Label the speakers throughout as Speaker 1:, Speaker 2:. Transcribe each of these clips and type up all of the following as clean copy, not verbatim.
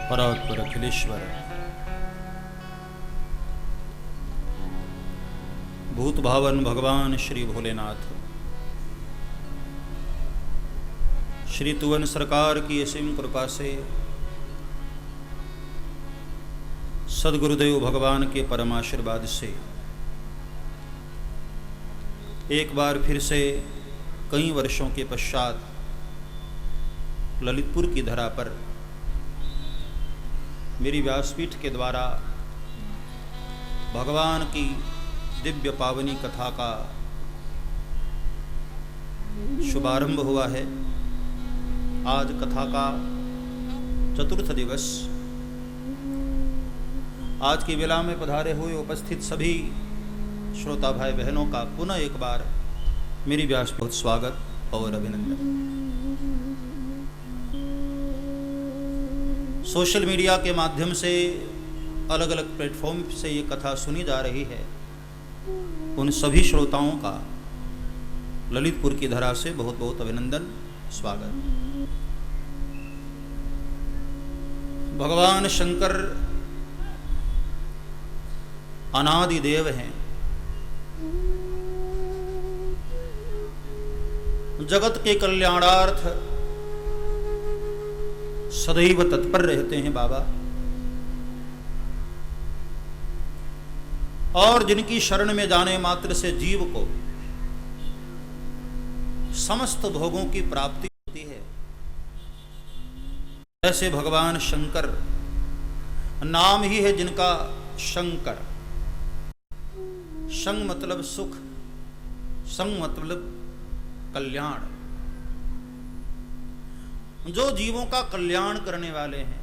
Speaker 1: परात्पर अखिलेश्वर भूत भावन भगवान श्री भोलेनाथ श्री तुवन सरकार की असीम कृपा से सदगुरुदेव भगवान के परम आशीर्वाद से एक बार फिर से कई वर्षों के पश्चात ललितपुर की धरा पर मेरी व्यासपीठ के द्वारा भगवान की दिव्य पावनी कथा का शुभारंभ हुआ है। आज कथा का चतुर्थ दिवस। आज की वेला में पधारे हुए उपस्थित सभी श्रोता भाई बहनों का पुनः एक बार मेरी व्यास बहुत स्वागत और अभिनंदन। सोशल मीडिया के माध्यम से अलग अलग प्लेटफॉर्म से ये कथा सुनी जा रही है। उन सभी श्रोताओं का ललितपुर की धरा से बहुत बहुत अभिनंदन, स्वागत। भगवान शंकर अनादि देव हैं। जगत के कल्याणार्थ सदैव तत्पर रहते हैं बाबा, और जिनकी शरण में जाने मात्र से जीव को समस्त भोगों की प्राप्ति होती है, ऐसे भगवान शंकर नाम ही है जिनका शंकर। शंग मतलब सुख, संग मतलब कल्याण। जो जीवों का कल्याण करने वाले हैं,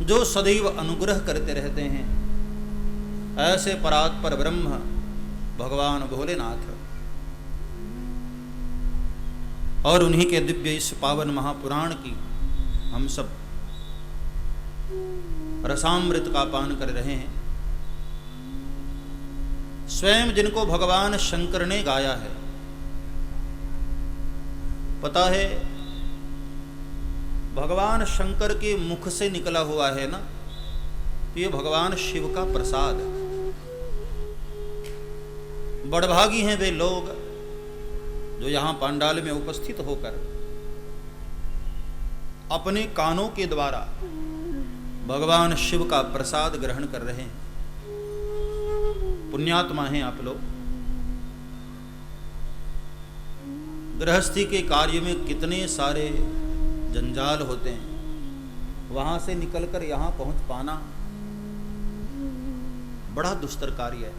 Speaker 1: जो सदैव अनुग्रह करते रहते हैं, ऐसे परात्पर ब्रह्म भगवान भोलेनाथ और उन्हीं के दिव्य इस पावन महापुराण की हम सब रसामृत का पान कर रहे हैं। स्वयं जिनको भगवान शंकर ने गाया है, पता है भगवान शंकर के मुख से निकला हुआ है ना, तो ये भगवान शिव का प्रसाद है। बड़भागी हैं वे लोग जो यहां पांडाल में उपस्थित होकर अपने कानों के द्वारा भगवान शिव का प्रसाद ग्रहण कर रहे हैं। पुण्यात्मा हैं आप लोग। गृहस्थी के कार्य में कितने सारे जंजाल होते हैं, वहां से निकलकर यहां पहुंच पाना बड़ा दुस्तर कार्य है।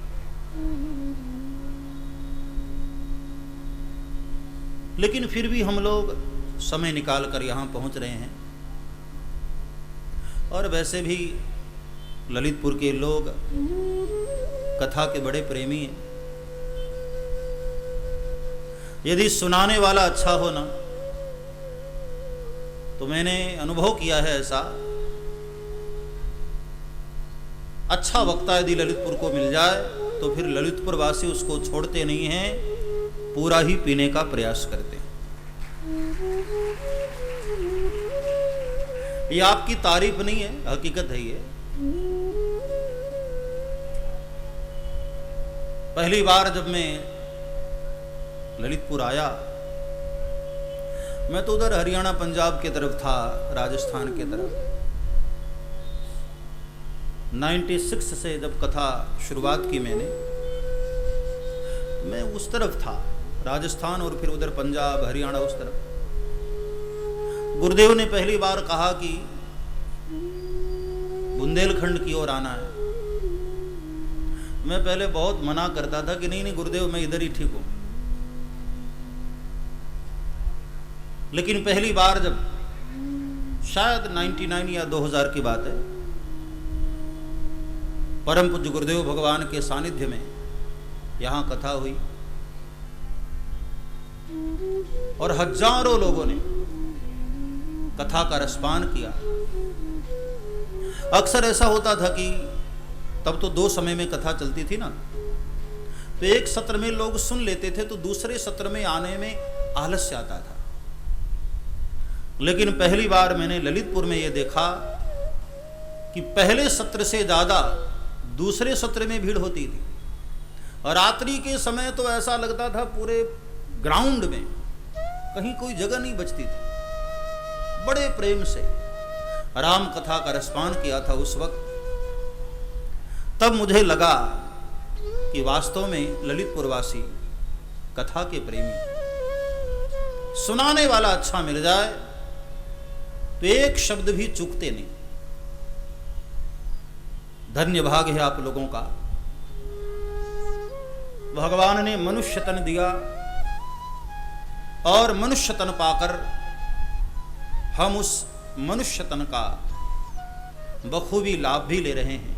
Speaker 1: लेकिन फिर भी हम लोग समय निकाल कर यहां पहुंच रहे हैं। और वैसे भी ललितपुर के लोग कथा के बड़े प्रेमी हैं। यदि सुनाने वाला अच्छा हो ना, तो मैंने अनुभव किया है ऐसा, अच्छा वक्ता यदि ललितपुर को मिल जाए तो फिर ललितपुर वासी उसको छोड़ते नहीं हैं, पूरा ही पीने का प्रयास करते हैं। ये आपकी तारीफ नहीं है, हकीकत है ये। पहली बार जब मैं ललितपुर आया, मैं तो उधर हरियाणा पंजाब के तरफ था, राजस्थान के तरफ। 96 से जब कथा शुरुआत की मैंने, मैं उस तरफ था, राजस्थान और फिर उधर पंजाब हरियाणा उस तरफ। गुरुदेव ने पहली बार कहा कि बुंदेलखंड की ओर आना है। मैं पहले बहुत मना करता था कि नहीं गुरुदेव, मैं इधर ही ठीक हूं। लेकिन पहली बार जब, शायद 99 या 2000 की बात है, परम पूज्य गुरुदेव भगवान के सानिध्य में यहां कथा हुई और हजारों लोगों ने कथा का रसपान किया। अक्सर ऐसा होता था कि तब तो 2 समय में कथा चलती थी ना, तो एक सत्र में लोग सुन लेते थे तो दूसरे सत्र में आने में आलस्य आता था। लेकिन पहली बार मैंने ललितपुर में ये देखा कि पहले सत्र से ज्यादा दूसरे सत्र में भीड़ होती थी, और रात्रि के समय तो ऐसा लगता था पूरे ग्राउंड में कहीं कोई जगह नहीं बचती थी। बड़े प्रेम से राम कथा का रसपान किया था उस वक्त। तब मुझे लगा कि वास्तव में ललितपुरवासी कथा के प्रेमी, सुनाने वाला अच्छा मिल जाए तो एक शब्द भी चूकते नहीं। धन्य भाग है आप लोगों का, भगवान ने मनुष्य तन दिया और मनुष्य तन पाकर हम उस मनुष्य तन का बखूबी लाभ भी ले रहे हैं।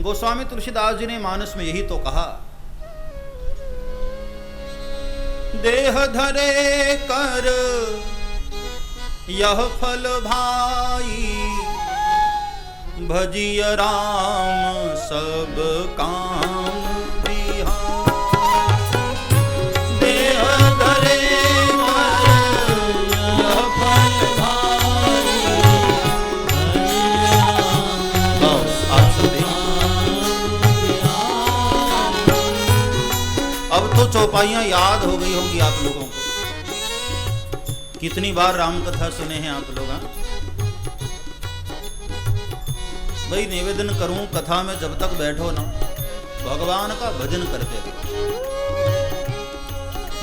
Speaker 1: गोस्वामी तुलसीदास जी ने मानस में यही तो कहा, देह धरे कर यह फल भाई, भजिय राम सब काम बिहाई। देह धरे चौपाइयां याद हो गई होंगी आप लोगों को। कितनी बार राम कथा सुने हैं आप लोग? भाई निवेदन करूं, कथा में जब तक बैठो ना भगवान का भजन करते रहो,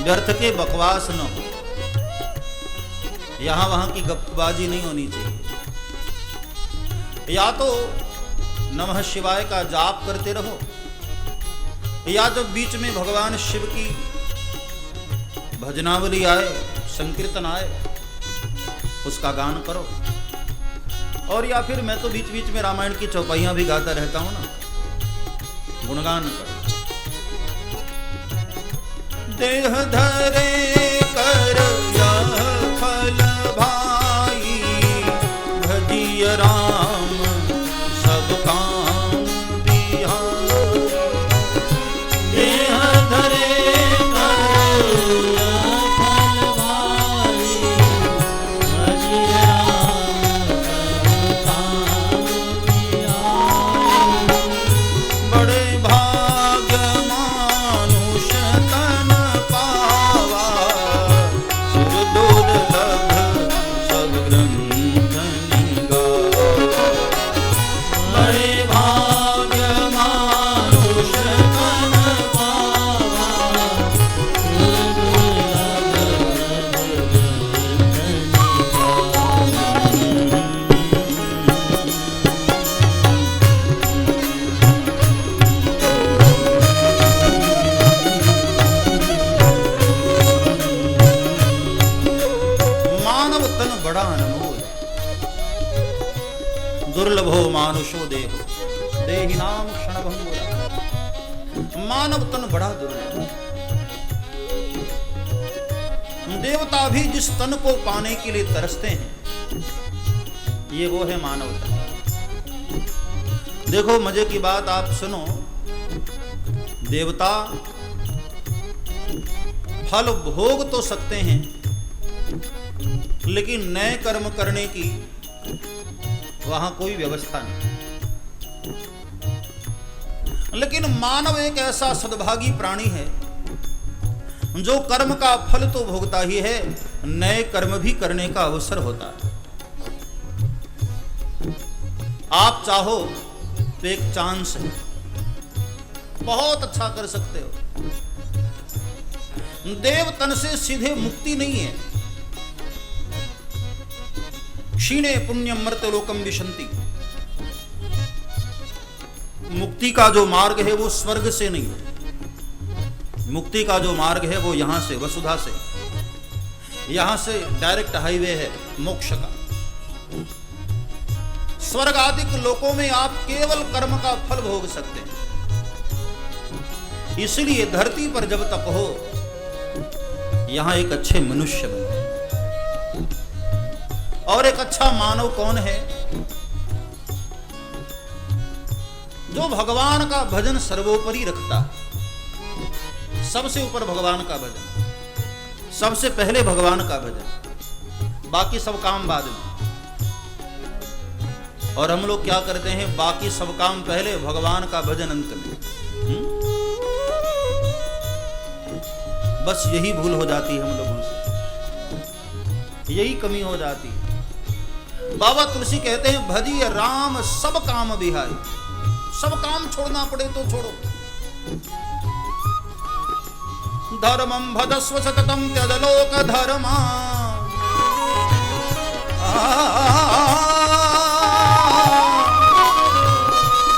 Speaker 1: व्यर्थ के बकवास न हो, यहां वहां की गप्पबाजी नहीं होनी चाहिए। या तो नमः शिवाय का जाप करते रहो, या जब बीच में भगवान शिव की भजनावली आए, संकीर्तन आए, उसका गान करो। और या फिर मैं तो बीच बीच में रामायण की चौपाइयां भी गाता रहता हूं ना, गुणगान करो। देह धरे कर यह फल भाई, भजिय राम सब काम बिहाई। देह धरे दुर्लभो मानुषो देहो देहि नाम क्षणभंगुरा। मानव तन बड़ा दुर्लभ। देवता भी जिस तन को पाने के लिए तरसते हैं, ये वो है मानव तन। देखो मजे की बात आप सुनो, देवता फल भोग तो सकते हैं, लेकिन नए कर्म करने की वहां कोई व्यवस्था नहीं। लेकिन मानव एक ऐसा सद्भागी प्राणी है जो कर्म का फल तो भोगता ही है, नए कर्म भी करने का अवसर होता है। आप चाहो तो एक चांस है, बहुत अच्छा कर सकते हो। देव तन से सीधे मुक्ति नहीं है। क्षीणे पुण्यम मर्त्यलोकम विशन्ति। मुक्ति का जो मार्ग है वो स्वर्ग से नहीं है। मुक्ति का जो मार्ग है वो यहां से, वसुधा से, यहां से डायरेक्ट हाईवे है मोक्ष का। स्वर्ग आदि लोकों में आप केवल कर्म का फल भोग सकते हैं। इसलिए धरती पर जब तक हो, यहां एक अच्छे मनुष्य बने। और एक अच्छा मानव कौन है? जो भगवान का भजन सर्वोपरि रखता है। सबसे ऊपर भगवान का भजन। सबसे पहले भगवान का भजन, बाकी सब काम बाद में। और हम लोग क्या करते हैं, बाकी सब काम पहले, भगवान का भजन अंत में। बस यही भूल हो जाती है हम लोगों से, यही कमी हो जाती है। बाबा तुलसी कहते हैं भजिय राम सब काम बिहाई, सब काम छोड़ना पड़े तो छोड़ो। धर्मं भजस्व सततं त्यज लोक धर्मा,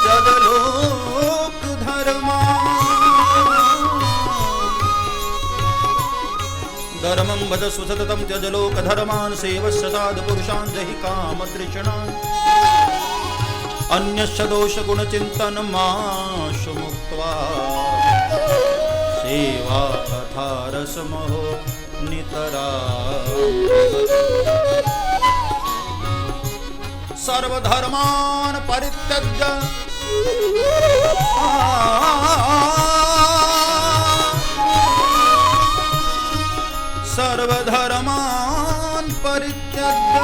Speaker 1: त्यज लोक धर्मा। धर्मं भजस्व सततं त्यज लोक धर्मान्, सेवस्यताद् पुरुषान् जहि काम तृष्णान्। अन्यस्य दोष गुण चिंतन माशु मुक्त्वा, सेवा कथा रस महो नितरा। सर्वधर्मान् परित्यज्य, सर्वधर्मान् परित्यज्य,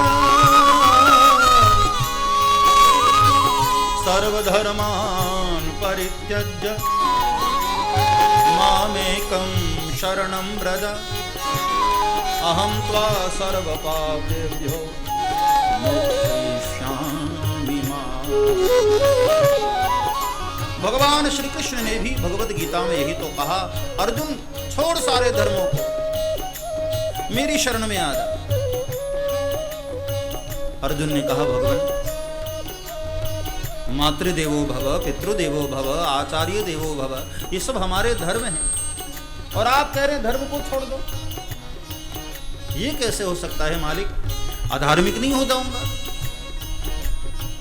Speaker 1: सर्वधर्मान् परित्यज्य मामेकं शरणं व्रज, अहं त्वा सर्वपापेभ्यो मोक्षयिष्यामि मां। भगवान श्री कृष्ण ने भी भगवत गीता में यही तो कहा, अर्जुन छोड़ सारे धर्मों को, मेरी शरण में आ जा। अर्जुन ने कहा भगवान, मातृदेवो भव, पितृदेवो भव, आचार्य देवो भव, ये सब हमारे धर्म हैं, और आप कह रहे हैं धर्म को छोड़ दो। ये कैसे हो सकता है मालिक, अधार्मिक नहीं हो जाऊंगा।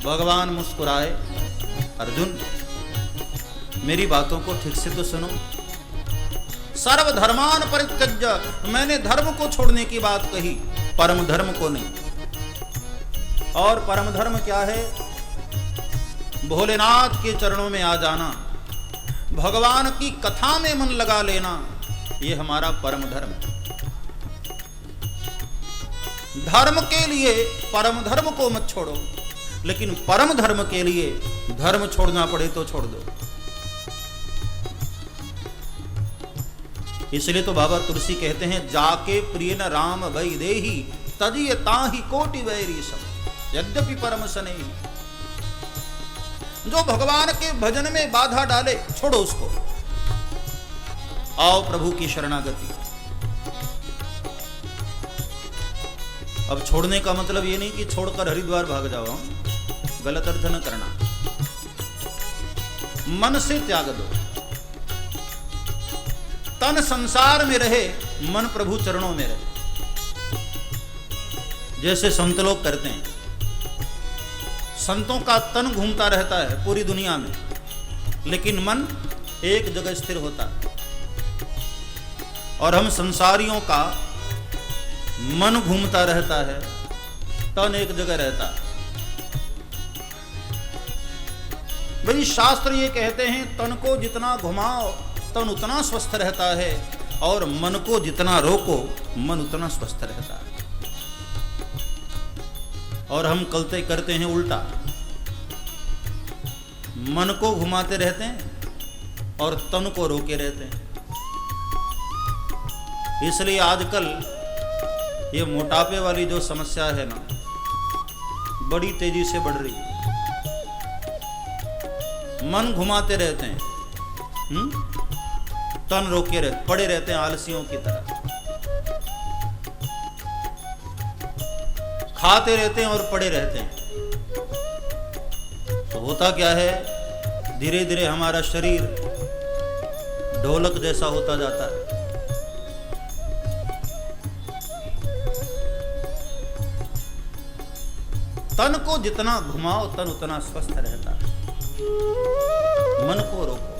Speaker 1: भगवान मुस्कुराए, अर्जुन मेरी बातों को ठीक से तो सुनो। सर्वधर्मान परित्यज्य, मैंने धर्म को छोड़ने की बात कही, परम धर्म को नहीं। और परम धर्म क्या है? भोलेनाथ के चरणों में आ जाना, भगवान की कथा में मन लगा लेना, ये हमारा परम धर्म है। धर्म के लिए परम धर्म को मत छोड़ो, लेकिन परम धर्म के लिए धर्म छोड़ना पड़े तो छोड़ दो। इसलिए तो बाबा तुलसी कहते हैं, जाके प्रिय न राम भई देही, तजिय ताहि कोटि वैरी सब, यद्यपि परम स्नेही। जो भगवान के भजन में बाधा डाले, छोड़ो उसको, आओ प्रभु की शरणागति। अब छोड़ने का मतलब ये नहीं कि छोड़कर हरिद्वार भाग जाओ, गलत अर्थ न करना। मन से त्याग दो, तन संसार में रहे, मन प्रभु चरणों में रहे। जैसे संत लोग करते हैं, संतों का तन घूमता रहता है पूरी दुनिया में, लेकिन मन एक जगह स्थिर होता है। और हम संसारियों का मन घूमता रहता है, तन एक जगह रहता है। भाई शास्त्र ये कहते हैं, तन को जितना घुमाओ तन उतना स्वस्थ रहता है, और मन को जितना रोको मन उतना स्वस्थ रहता है। और हम करते हैं उल्टा, मन को घुमाते रहते हैं और तन को रोके रहते हैं। इसलिए आजकल ये मोटापे वाली जो समस्या है ना, बड़ी तेजी से बढ़ रही है। मन घुमाते रहते हैं, तन रोके रहते, पड़े रहते हैं आलसियों की तरह, खाते रहते हैं और पड़े रहते हैं। तो होता क्या है, धीरे धीरे हमारा शरीर ढोलक जैसा होता जाता है। तन को जितना घुमाओ तन उतना स्वस्थ रहता है। मन को रोको।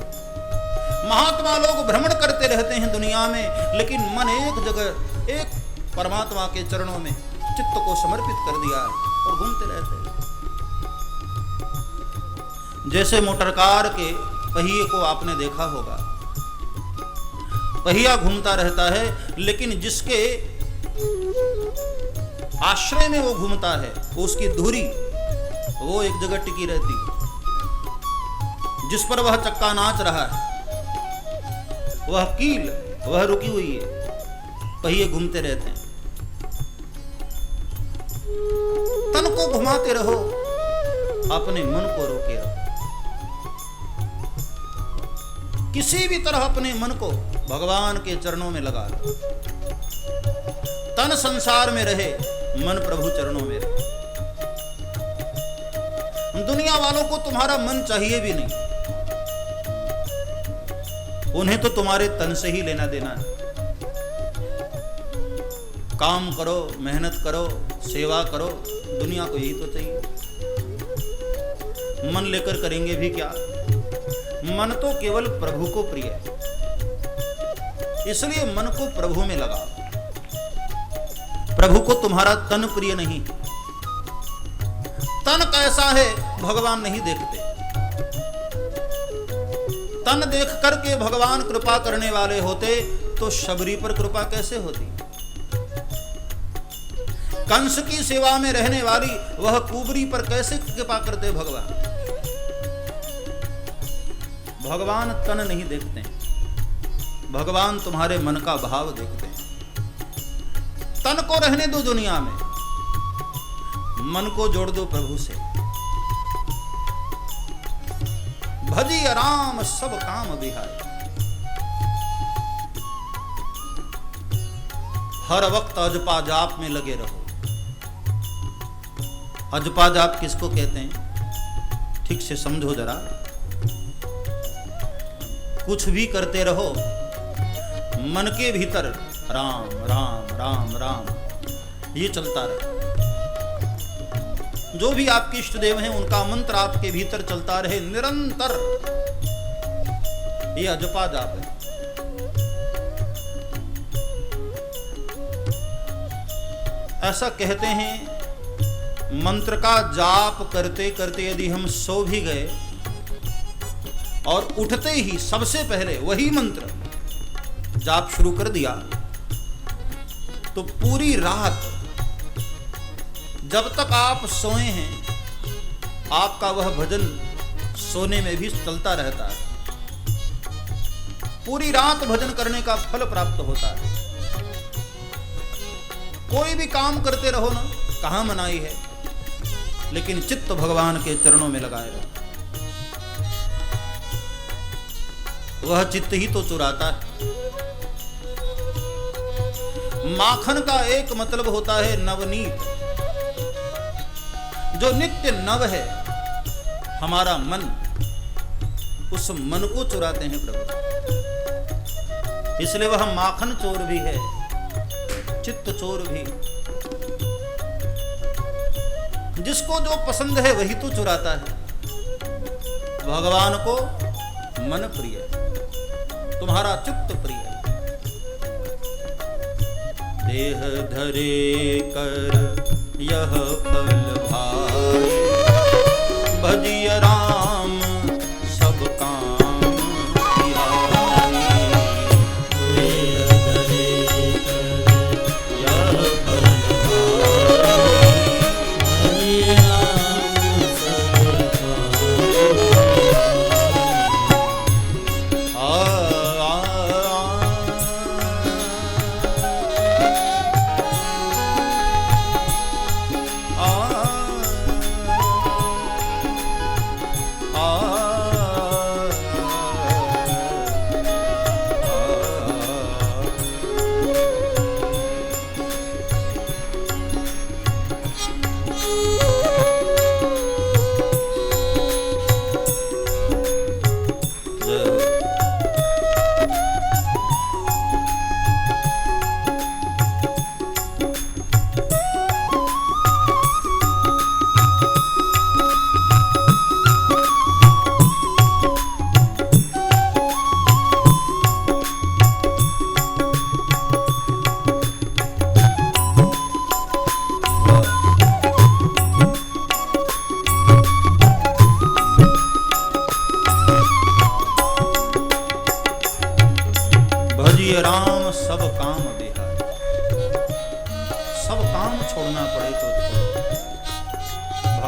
Speaker 1: महात्मा लोग भ्रमण करते रहते हैं दुनिया में, लेकिन मन एक जगह, एक परमात्मा के चरणों में चित्त को समर्पित कर दिया और घूमते रहते हैं। जैसे मोटर कार के पहिए को आपने देखा होगा, पहिया घूमता रहता है, लेकिन जिसके आश्रय में वो घूमता है, उसकी धुरी वो एक जगह टिकी रहती, जिस पर वह चक्का नाच रहा है, वह कील वह रुकी हुई है, पहिए घूमते रहते हैं। तन को घुमाते रहो, अपने मन को रोके रहो। किसी भी तरह अपने मन को भगवान के चरणों में लगा लो। तन संसार में रहे, मन प्रभु चरणों में रहे। दुनिया वालों को तुम्हारा मन चाहिए भी नहीं, उन्हें तो तुम्हारे तन से ही लेना देना है। काम करो, मेहनत करो, सेवा करो, दुनिया को यही तो चाहिए। मन लेकर करेंगे भी क्या? मन तो केवल प्रभु को प्रिय है, इसलिए मन को प्रभु में लगाओ। प्रभु को तुम्हारा तन प्रिय नहीं। तन कैसा है भगवान नहीं देखते। तन देख करके भगवान कृपा करने वाले होते तो शबरी पर कृपा कैसे होती? कंस की सेवा में रहने वाली वह कुबरी पर कैसे कृपा करते भगवान? भगवान तन नहीं देखते, भगवान तुम्हारे मन का भाव देखते हैं। तन को रहने दो दुनिया में, मन को जोड़ दो प्रभु से। भजी राम सब काम बिहारी। हर वक्त अजपा जाप में लगे रहो। अजपा जाप किसको कहते हैं? ठीक से समझो जरा। कुछ भी करते रहो, मन के भीतर राम राम राम राम ये चलता रहे। जो भी आपके इष्ट देव हैं उनका मंत्र आपके भीतर चलता रहे निरंतर। ये अजपा जाप है। ऐसा कहते हैं, मंत्र का जाप करते करते यदि हम सो भी गए और उठते ही सबसे पहले वही मंत्र जाप शुरू कर दिया, तो पूरी रात जब तक आप सोए हैं आपका वह भजन सोने में भी चलता रहता है। पूरी रात भजन करने का फल प्राप्त होता है। कोई भी काम करते रहो ना, कहां मनाही है, लेकिन चित्त भगवान के चरणों में लगाए रहो। वह चित्त ही तो चुराता है। माखन का एक मतलब होता है नवनीत। जो नित्य नव है हमारा मन, उस मन को चुराते हैं प्रभु। इसलिए वह माखन चोर भी है, चित्त चोर भी। जिसको जो पसंद है वही तो चुराता है। भगवान को मन प्रिय, तुम्हारा चित्त प्रिय। देह धरे कर यह फल भाई, भजिय राम सब काम बिहारी। देह धरे कर यह फल भाई, भजिय राम सब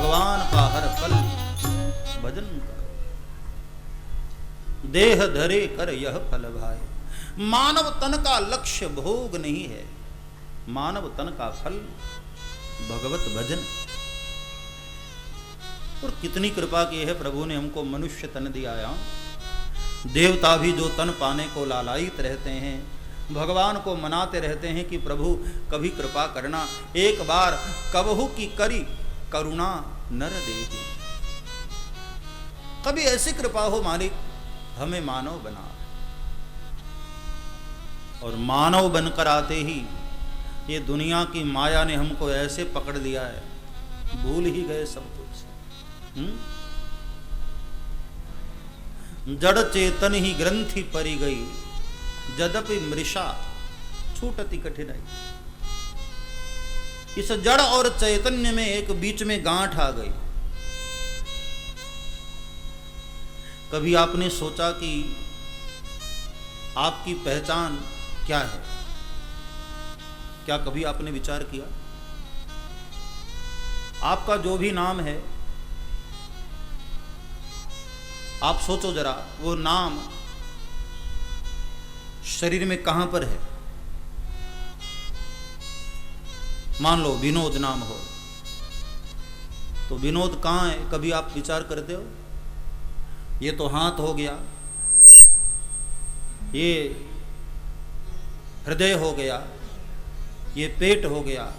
Speaker 1: भगवान का हर पल भजन करो। देह धरे कर यह फल भाए। मानव तन का लक्ष्य भोग नहीं है, मानव तन का फल भगवत भजन। और कितनी कृपा की है प्रभु ने हमको मनुष्य तन दिया है। देवता भी जो तन पाने को लालायित रहते हैं, भगवान को मनाते रहते हैं कि प्रभु कभी कृपा करना, एक बार कबहू की करी करुणा नर देहि। कभी ऐसी कृपा हो मालिक हमें मानव बना। और मानव बनकर आते ही ये दुनिया की माया ने हमको ऐसे पकड़ लिया है, भूल ही गए सब कुछ। जड़ चेतन ही ग्रंथि परी गई, यद्यपि मृषा छूटती कठिनाई। इस जड़ और चैतन्य में एक बीच में गांठ आ गई। कभी आपने सोचा कि आपकी पहचान क्या है? क्या कभी आपने विचार किया? आपका जो भी नाम है, आप सोचो जरा, वो नाम शरीर में कहां पर है? मान लो विनोद नाम हो, तो विनोद कहां है? कभी आप विचार करते हो? ये तो हाथ हो गया, ये हृदय हो गया, ये पेट हो गया,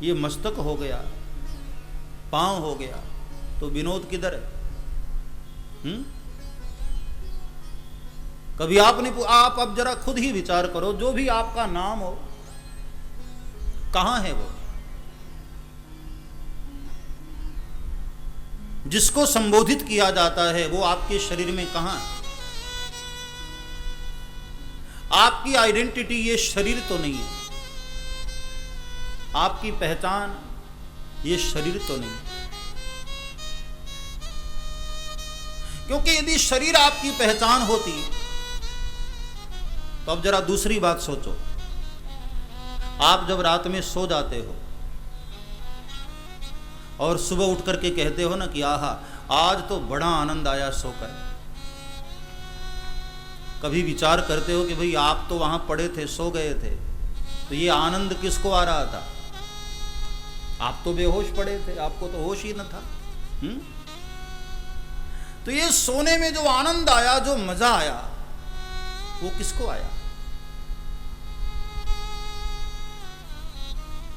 Speaker 1: ये मस्तक हो गया, पांव हो गया, तो विनोद किधर है? कभी आप अब जरा खुद ही विचार करो, जो भी आपका नाम हो कहां है वो? जिसको संबोधित किया जाता है वो आपके शरीर में कहां है? आपकी आइडेंटिटी ये शरीर तो नहीं है, आपकी पहचान ये शरीर तो नहीं है। क्योंकि यदि शरीर आपकी पहचान होती तो अब जरा दूसरी बात सोचो। आप जब रात में सो जाते हो और सुबह उठ करके कहते हो ना कि आहा आज तो बड़ा आनंद आया सोकर, कभी विचार करते हो कि भाई आप तो वहां पड़े थे, सो गए थे, तो ये आनंद किसको आ रहा था? आप तो बेहोश पड़े थे, आपको तो होश ही न था। तो ये सोने में जो आनंद आया, जो मजा आया, वो किसको आया?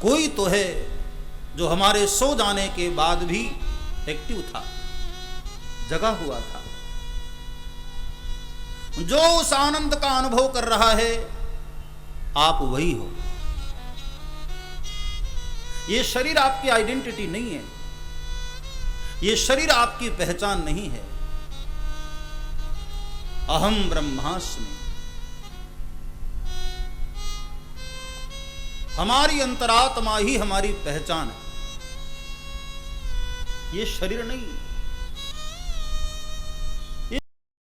Speaker 1: कोई तो है जो हमारे सो जाने के बाद भी एक्टिव था, जगा हुआ था, जो उस आनंद का अनुभव कर रहा है। आप वही हो। ये शरीर आपकी आइडेंटिटी नहीं है, ये शरीर आपकी पहचान नहीं है। अहम ब्रह्मास्मि, हमारी अंतरात्मा ही हमारी पहचान है, ये शरीर नहीं।